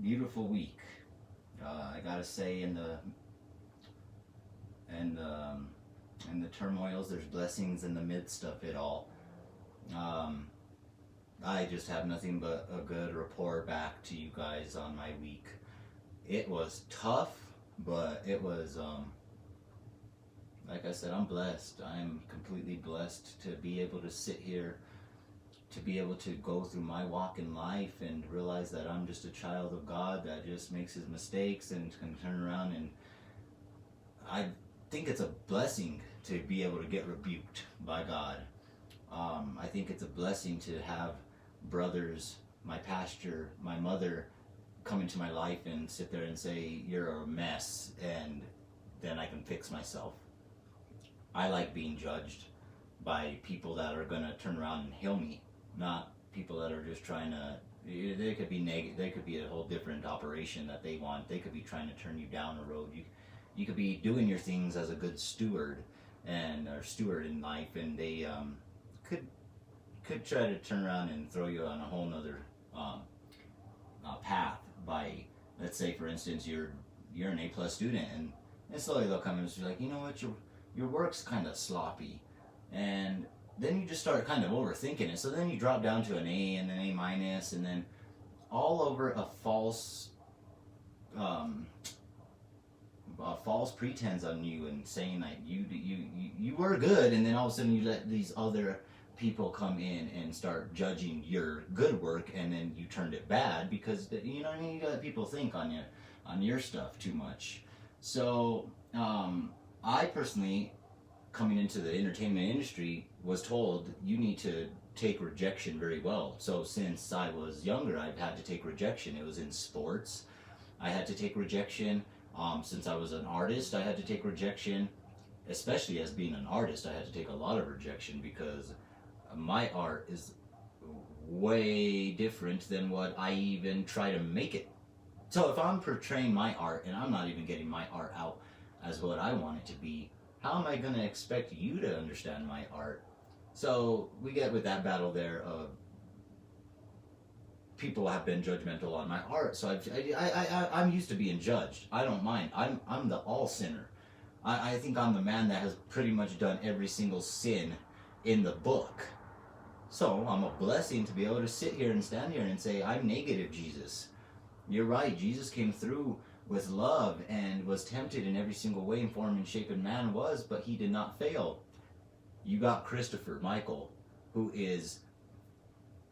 beautiful week. I gotta say, and in the turmoils, there's blessings in the midst of it all. Um, I just have nothing but a good report back to you guys on my week. It was tough, but it was like I said, I'm blessed. I'm completely blessed to be able to sit here, to be able to go through my walk in life and realize that I'm just a child of God that just makes his mistakes and can turn around. And I think it's a blessing to be able to get rebuked by God. I think it's a blessing to have brothers, my pastor, my mother come into my life and sit there and say, "You're a mess," and then I can fix myself. I like being judged by people that are going to turn around and heal me, not people that are just trying to. They could be negative. They could be a whole different operation that they want. They could be trying to turn you down a road. You could be doing your things as a good steward and or steward in life, and they could try to turn around and throw you on a whole nother um, path by, let's say, for instance, you're an A+ student, and slowly they'll come and be like, you know what, your work's kind of sloppy, and then you just start kind of overthinking it. So then you drop down to an A and an A-, and then all over um, a false pretense on you and saying that you were good, and then all of a sudden you let these other people come in and start judging your good work, and then you turned it bad because you know what I mean. You let people think on your stuff too much. So I personally, coming into the entertainment industry, was told you need to take rejection very well. So since I was younger, I've had to take rejection. It was in sports. I had to take rejection. Since I was an artist, I had to take rejection. Especially as being an artist, I had to take a lot of rejection because my art is way different than what I even try to make it. So if I'm portraying my art and I'm not even getting my art out as what I want it to be, how am I going to expect you to understand my art? So we get with that battle there of people have been judgmental on my art. So I'm used to being judged. I don't mind. I'm the all sinner. I think I'm the man that has pretty much done every single sin in the book. So I'm a blessing to be able to sit here and stand here and say, I'm negative Jesus. You're right. Jesus came through with love and was tempted in every single way and form and shape and man was, but he did not fail. You got Christopher Michael, who is,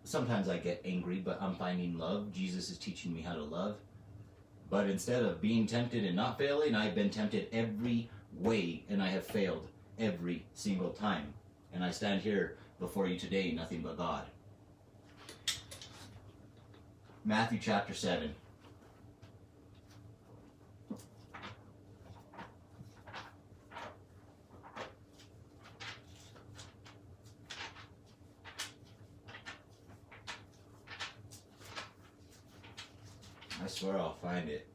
sometimes I get angry, but I'm finding love. Jesus is teaching me how to love. But instead of being tempted and not failing, I've been tempted every way, and I have failed every single time. And I stand here before you today, nothing but God. Matthew chapter 7. I swear I'll find it.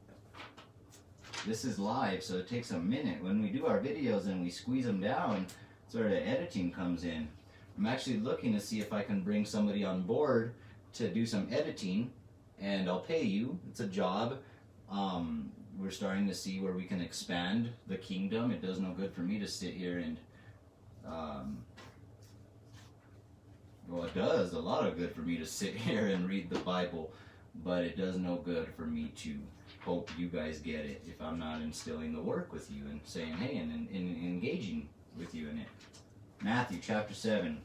This is live, so it takes a minute. When we do our videos and we squeeze them down, that's where the editing comes in. I'm actually looking to see if I can bring somebody on board to do some editing, and I'll pay you. It's a job. We're starting to see where we can expand the kingdom. It does no good for me to sit here and well, it does a lot of good for me to sit here and read the Bible, but it does no good for me to hope you guys get it if I'm not instilling the work with you and saying, hey, and engaging with you in it. Matthew chapter 7.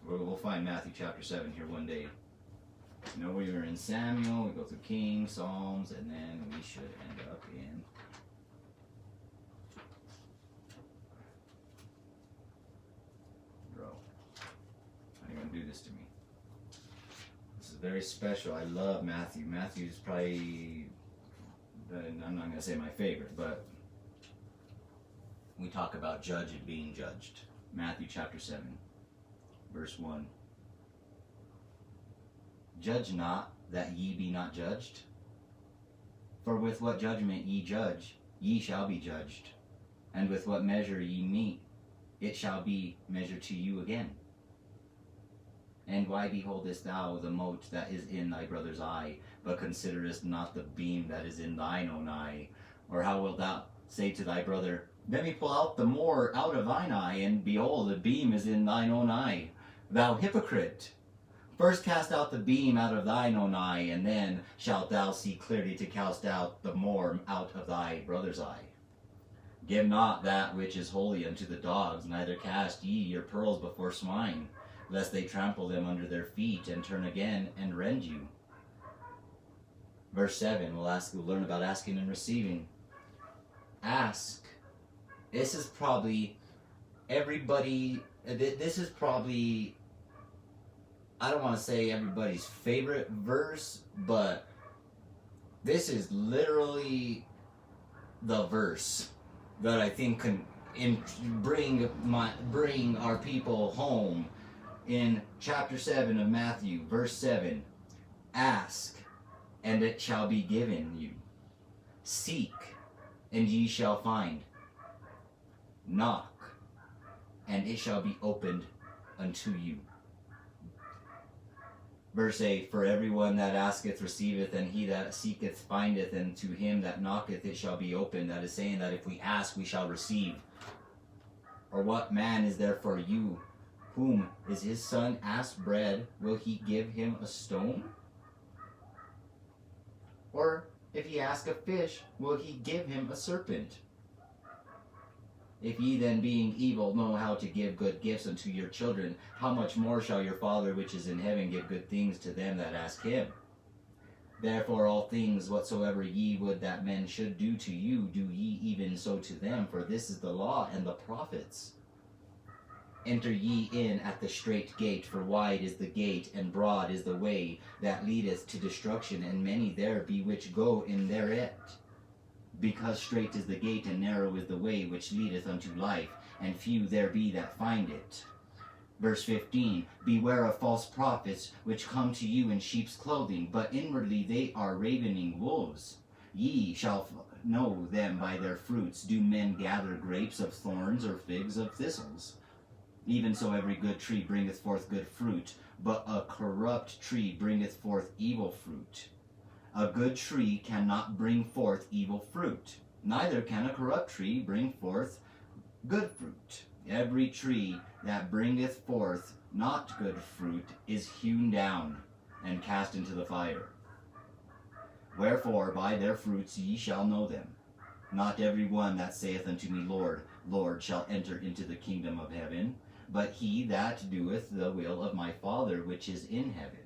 We'll find Matthew chapter 7 here one day. You know, we were in Samuel, we go through Kings, Psalms, and then we should end up in bro. How are you gonna do this to me? This is very special. I love Matthew. Matthew's probably, I'm not gonna say my favorite, but we talk about judge and being judged. Matthew chapter 7, verse 1. Judge not, that ye be not judged. For with what judgment ye judge, ye shall be judged. And with what measure ye mete, it shall be measured to you again. And why beholdest thou the mote that is in thy brother's eye, but considerest not the beam that is in thine own eye? Or how wilt thou say to thy brother, let me pull out the more out of thine eye, and behold, the beam is in thine own eye? Thou hypocrite! First cast out the beam out of thine own eye, and then shalt thou see clearly to cast out the more out of thy brother's eye. Give not that which is holy unto the dogs, neither cast ye your pearls before swine, lest they trample them under their feet, and turn again and rend you. Verse 7, we'll learn about asking and receiving. Ask. This is probably I don't want to say everybody's favorite verse, but this is literally the verse that I think can bring our people home. In chapter 7 of Matthew, verse 7, ask, and it shall be given you. Seek, and ye shall find. Knock, and it shall be opened unto you. Verse 8, for everyone that asketh receiveth, and he that seeketh findeth, and to him that knocketh it shall be opened. That is saying that if we ask, we shall receive. Or what man is there for you, whom is his son ask bread, will he give him a stone? Or if he ask a fish, will he give him a serpent? If ye then, being evil, know how to give good gifts unto your children, how much more shall your Father which is in heaven give good things to them that ask him? Therefore all things whatsoever ye would that men should do to you, do ye even so to them, for this is the law and the prophets. Enter ye in at the strait gate, for wide is the gate, and broad is the way that leadeth to destruction, and many there be which go in thereat. Because strait is the gate, and narrow is the way which leadeth unto life, and few there be that find it. Verse 15, beware of false prophets, which come to you in sheep's clothing, but inwardly they are ravening wolves. Ye shall know them by their fruits. Do men gather grapes of thorns, or figs of thistles? Even so every good tree bringeth forth good fruit, but a corrupt tree bringeth forth evil fruit. A good tree cannot bring forth evil fruit, neither can a corrupt tree bring forth good fruit. Every tree that bringeth forth not good fruit is hewn down and cast into the fire. Wherefore by their fruits ye shall know them. Not every one that saith unto me, Lord, Lord, shall enter into the kingdom of heaven, but he that doeth the will of my Father which is in heaven.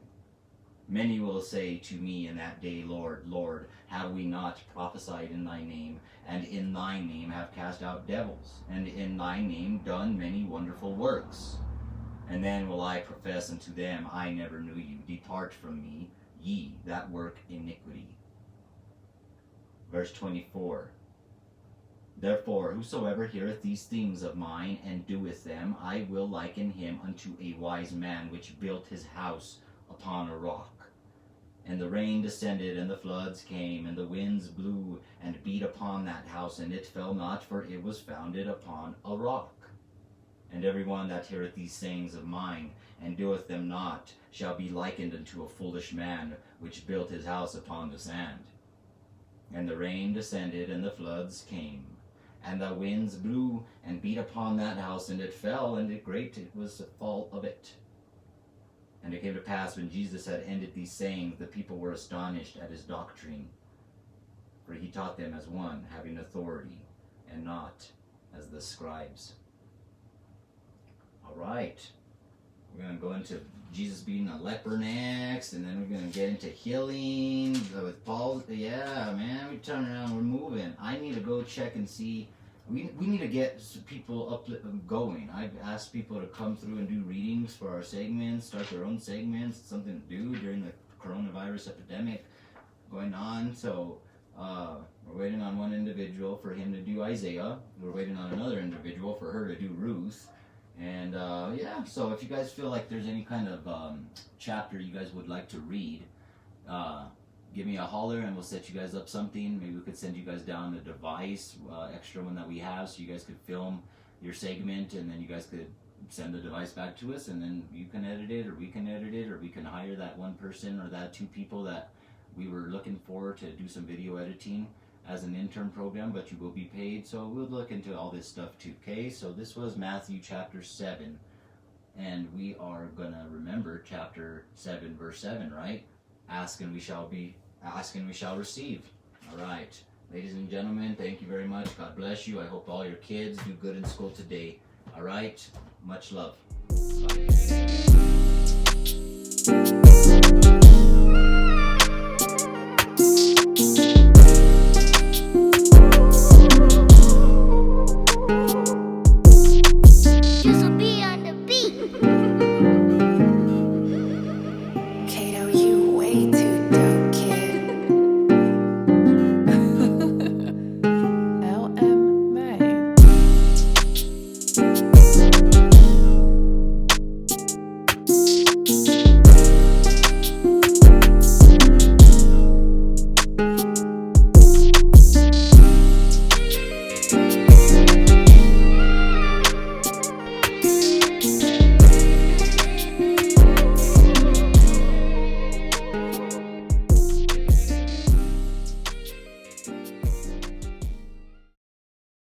Many will say to me in that day, Lord, Lord, have we not prophesied in thy name, and in thy name have cast out devils, and in thy name done many wonderful works? And then will I profess unto them, I never knew you. Depart from me, ye that work iniquity. Verse 24. Therefore, whosoever heareth these things of mine, and doeth them, I will liken him unto a wise man, which built his house upon a rock. And the rain descended, and the floods came, and the winds blew, and beat upon that house, and it fell not, for it was founded upon a rock. And every one that heareth these sayings of mine, and doeth them not, shall be likened unto a foolish man, which built his house upon the sand. And the rain descended, and the floods came, and the winds blew, and beat upon that house, and it fell, and great was the fall of it. And it came to pass, when Jesus had ended these sayings, the people were astonished at his doctrine. For he taught them as one having authority, and not as the scribes. All right. We're going to go into Jesus being a leper next, and then we're going to get into healing with Paul. Yeah, man, we turn around, we're moving. I need to go check and see. We need to get people up going. I've asked people to come through and do readings for our segments, start their own segments, something to do during the coronavirus epidemic going on. So we're waiting on one individual for him to do Isaiah. We're waiting on another individual for her to do Ruth. And yeah, so if you guys feel like there's any kind of chapter you guys would like to read, give me a holler and we'll set you guys up something. Maybe we could send you guys down a device, extra one that we have, so you guys could film your segment, and then you guys could send the device back to us, and then you can edit it, or we can edit it, or we can hire that one person or that 2 people that we were looking for to do some video editing as an intern program, but you will be paid. So we'll look into all this stuff too. Okay, so this was Matthew chapter 7, and we are gonna remember chapter 7 verse 7, right? Ask and we shall receive. All right, ladies and gentlemen, thank you very much. God bless you. I hope all your kids do good in school today. All right, much love. Bye.